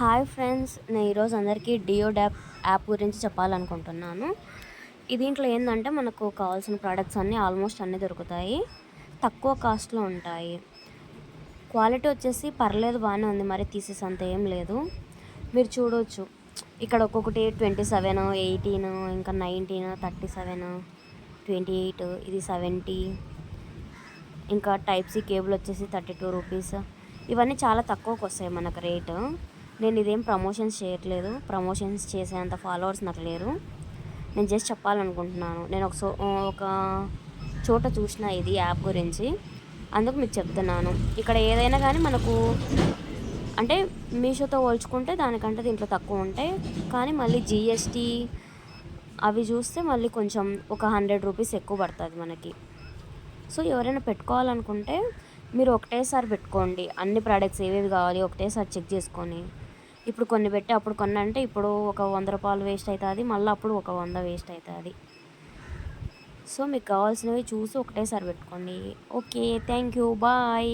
Hi friends, నేను ఈరోజు అందరికీ డియో యాప్ గురించి చెప్పాలనుకుంటున్నాను. దీంట్లో ఏంటంటే మనకు కావాల్సిన ప్రోడక్ట్స్ అన్నీ ఆల్మోస్ట్ అన్నీ దొరుకుతాయి. తక్కువ కాస్ట్లో ఉంటాయి. క్వాలిటీ వచ్చేసి పర్లేదు, బాగానే ఉంది, మరి తీసేసంత ఏం లేదు. మీరు చూడవచ్చు ఇక్కడ ఒక్కొక్కటి 27, 18, ఇంకా 19, 37, 28, ఇది 70, ఇంకా టైప్ సి కేబుల్ వచ్చేసి 32 రూపీస్. ఇవన్నీ చాలా తక్కువకి వస్తాయి మనకు రేటు. నేను ఇదేం ప్రమోషన్స్ చేయట్లేదు, ప్రమోషన్స్ చేసేంత ఫాలోవర్స్ నాకు లేరు. నేను జస్ట్ చెప్పాలనుకుంటున్నాను. నేను ఒక చోట చూసిన ఇది యాప్ గురించి, అందుకు మీకు చెప్తున్నాను. ఇక్కడ ఏదైనా కానీ మనకు అంటే మీషోతో పోల్చుకుంటే దానికంటే దీంట్లో తక్కువ ఉంటాయి, కానీ మళ్ళీ జిఎస్టీ అవి చూస్తే మళ్ళీ కొంచెం ఒక 100 రూపీస్ ఎక్కువ పడుతుంది మనకి. సో ఎవరైనా పెట్టుకోవాలనుకుంటే మీరు ఒకటేసారి పెట్టుకోండి. అన్ని ప్రోడక్ట్స్ ఏవేవి కావాలి ఒకటేసారి చెక్ చేసుకొని, ఇప్పుడు కొన్ని పెట్టి అప్పుడు కొన్ని అంటే ఇప్పుడు ఒక 100 రూపాయలు వేస్ట్ అవుతుంది, మళ్ళీ అప్పుడు ఒక 100 వేస్ట్ అవుతుంది. సో మీకు కావాల్సినవి చూసి ఒకటేసారి పెట్టుకోండి. Okay, thank you, bye.